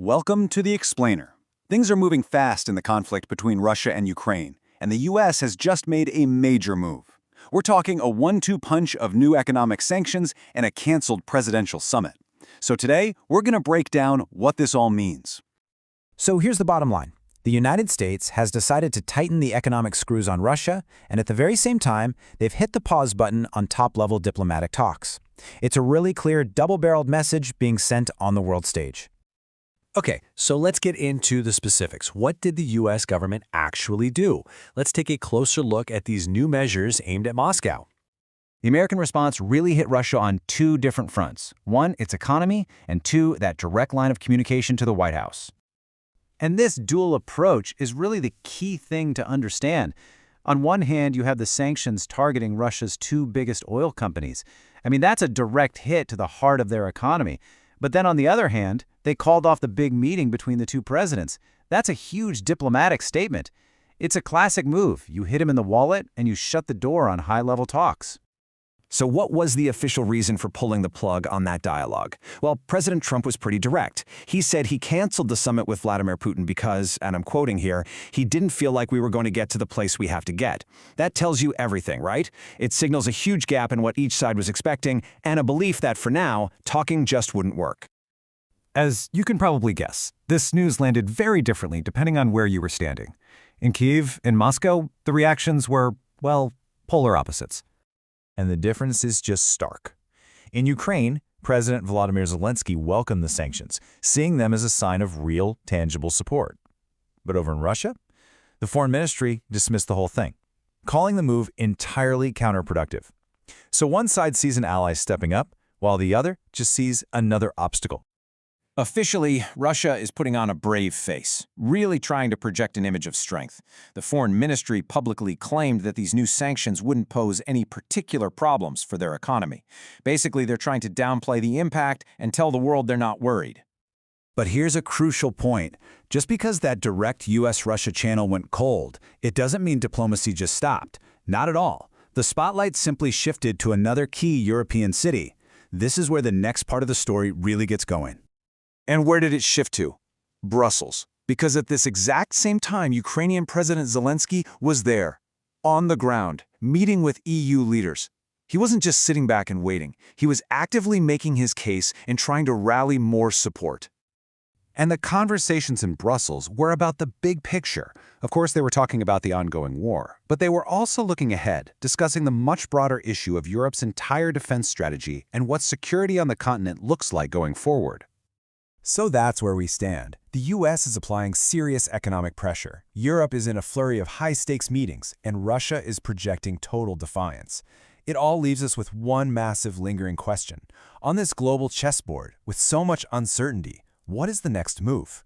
Welcome to the Explainer. Things are moving fast in the conflict between Russia and Ukraine, and the U.S. has just made a major move. We're talking a one-two punch of new economic sanctions and a canceled presidential summit. So today, we're going to break down what this all means. So here's the bottom line. The United States has decided to tighten the economic screws on Russia, and at the very same time, they've hit the pause button on top-level diplomatic talks. It's a really clear, double-barreled message being sent on the world stage. Okay, so let's get into the specifics. What did the U.S. government actually do? Let's take a closer look at these new measures aimed at Moscow. The American response really hit Russia on two different fronts. One, its economy, and two, that direct line of communication to the White House. And this dual approach is really the key thing to understand. On one hand, you have the sanctions targeting Russia's two biggest oil companies. That's a direct hit to the heart of their economy. But then on the other hand, they called off the big meeting between the two presidents. That's a huge diplomatic statement. It's a classic move. You hit him in the wallet and you shut the door on high-level talks. So what was the official reason for pulling the plug on that dialogue? Well, President Trump was pretty direct. He said he canceled the summit with Vladimir Putin because, and I'm quoting here, he didn't feel like we were going to get to the place we have to get. That tells you everything, right? It signals a huge gap in what each side was expecting and a belief that for now, talking just wouldn't work. As you can probably guess, this news landed very differently depending on where you were standing. In Kyiv, in Moscow, the reactions were, well, polar opposites. And the difference is just stark. In Ukraine, President Volodymyr Zelensky welcomed the sanctions, seeing them as a sign of real, tangible support. But over in Russia, the foreign ministry dismissed the whole thing, calling the move entirely counterproductive. So one side sees an ally stepping up, while the other just sees another obstacle. Officially, Russia is putting on a brave face, really trying to project an image of strength. The foreign ministry publicly claimed that these new sanctions wouldn't pose any particular problems for their economy. Basically, they're trying to downplay the impact and tell the world they're not worried. But here's a crucial point. Just because that direct U.S.-Russia channel went cold, it doesn't mean diplomacy just stopped. Not at all. The spotlight simply shifted to another key European city. This is where the next part of the story really gets going. And where did it shift to? Brussels. Because at this exact same time, Ukrainian President Zelensky was there, on the ground, meeting with EU leaders. He wasn't just sitting back and waiting. He was actively making his case and trying to rally more support. And the conversations in Brussels were about the big picture. Of course, they were talking about the ongoing war, but they were also looking ahead, discussing the much broader issue of Europe's entire defense strategy and what security on the continent looks like going forward. So that's where we stand. The U.S. is applying serious economic pressure. Europe is in a flurry of high-stakes meetings, and Russia is projecting total defiance. It all leaves us with one massive lingering question. On this global chessboard, with so much uncertainty, what is the next move?